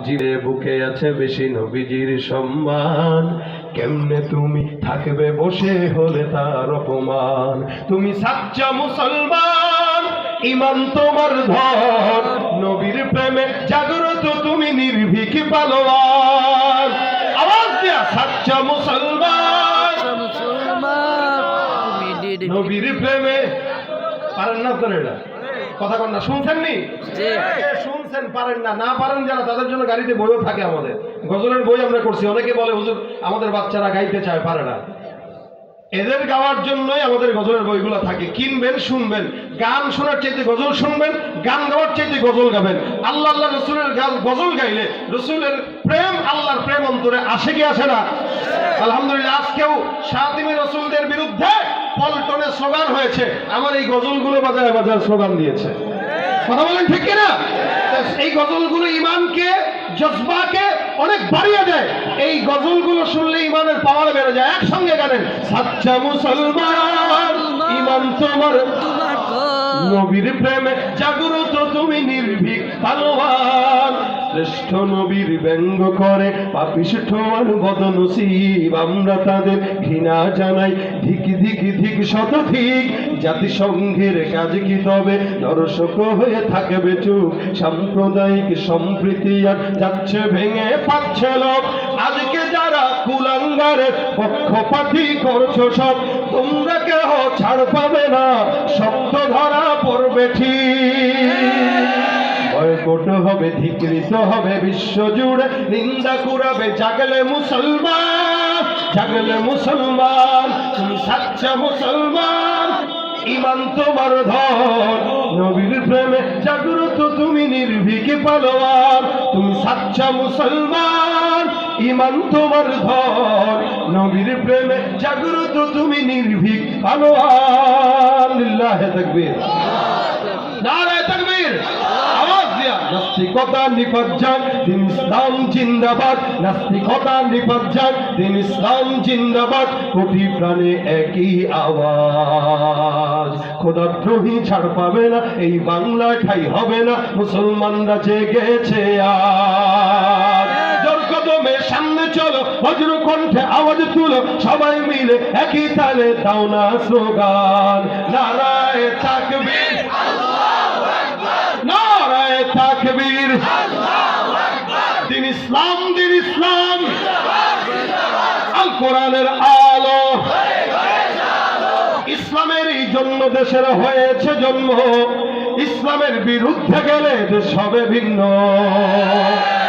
জিরে বুকে আছে বেশি নবীজির সম্মান, কেমনে তুমি থাকবে বসে হলে তার অপমান। তুমি সাচ্চা মুসলমান, ইমান তোমার ধন, নবীর প্রেমে জাগ্রত তুমি নির্ভীক পালোয়ান। আওয়াজ দিয়া সাচ্চা মুসলমান, নবীর প্রেমে। পারেন না আপনারা এটা কথা কন না, শুনছেন নি? শুনছেন, পারেন না, না পারেন যারা তাদের জন্য গাড়িতে বইও থাকে। আমাদের গজলের বই আমরা করছি। অনেকে বলে হুজুর আমাদের বাচ্চারা গাইতে চায়, পারে না। এদের গাওয়ার জন্যই আমাদের গজলের বইগুলো থাকে। কিনবেন, শুনবেন। গান শোনার চাইতে গজল শুনবেন, গান গাওয়ার চাইতে গজল গাবেন। আল্লাহ আল্লাহ রসুলের গজল গাইলে রসুলের প্রেম, আল্লাহর প্রেম অন্তরে আসে কি আসে না? আলহামদুলিল্লাহ, আজকেও শাতিমে রসুলদের বিরুদ্ধে পল্টনে স্লোগান হয়েছে। আমার এই গজলগুলো বাজায় বাজায় স্লোগান দিয়েছে। কথা বলেন ঠিক কিনা? এই গজলগুলো ইমানকে, জজবাকে অনেক বাড়িয়ে দেয়। এই গজলগুলো শুনলে ইমানের পাওয়ার বেড়ে যায়। একসঙ্গে গানেন, সাচ্চা মুসলমান, ইমান তোমার নবীর প্রেমে জাগ্রত তুমি নির্ভীক পালোয়ান। শ্রেষ্ঠ নবীর ব্যঙ্গ করে পাপিষ্ঠ আর বদনসিব, আমরা তাদের ঘৃণা জানাই ধিক ধিক ধিক শতধিক। জাতিসংঘের কাজ কি তবে দর্শক হয়ে থাকবে চুপ? সাম্প্রদায়িক সম্প্রীতি আর যাচ্ছে ভেঙে পাচ্ছে লোক। আজকে যারা কুলাঙ্গারের পক্ষপাতী করছো সব, তোমরা কেহ ছাড় পাবে না, শব্দ ধরা পড়বে ঠিক। বয়কট হবে, ধিকৃত হবে বিশ্ব জুড়ে, নিন্দা কুড়াবে জাগলে মুসলমান, জাগলে মুসলমান। তুমি সাচ্চা মুসলমান, ইমান তোমার ধন, নবীর প্রেমে জাগ্রত তুমি নির্ভীক পালোয়ান। তুমি সাচ্চা মুসলমান, ইমান তোমার ধন, নবীর প্রেমে জাগ্রত তুমি নির্ভীক পালোয়ান। লিল্লাহে তাকবীর, নারায়ে তাকবীর। আওয়াজ দিয়া নাস্তিকতা নিপাত যাক, দিন ইসলাম জিন্দাবাদ। নাস্তিকতা নিপাত যাক, দিন ইসলাম জিন্দাবাদ। কোটি প্রাণে একই আওয়াজ, খোদাদ্রোহী ছাড় পাবে না, এই বাংলা ঠাই হবে না। মুসলমানরা জেগেছে আজ, জোর কদমে সামনে চলো, বজ্র কণ্ঠে আওয়াজ তুলো, সবাই মিলে একই তালে দাও না স্লোগান। নারায়ে তাকবীর, নারায়ে তাকবীর, দিন ইসলাম, দিন ইসলাম। আল কোরআনের আলো, ইসলামের এই জন্য দেশের হয়েছে জন্ম। ইসলামের বিরুদ্ধে গেলে দেশ হবে ভিন্ন।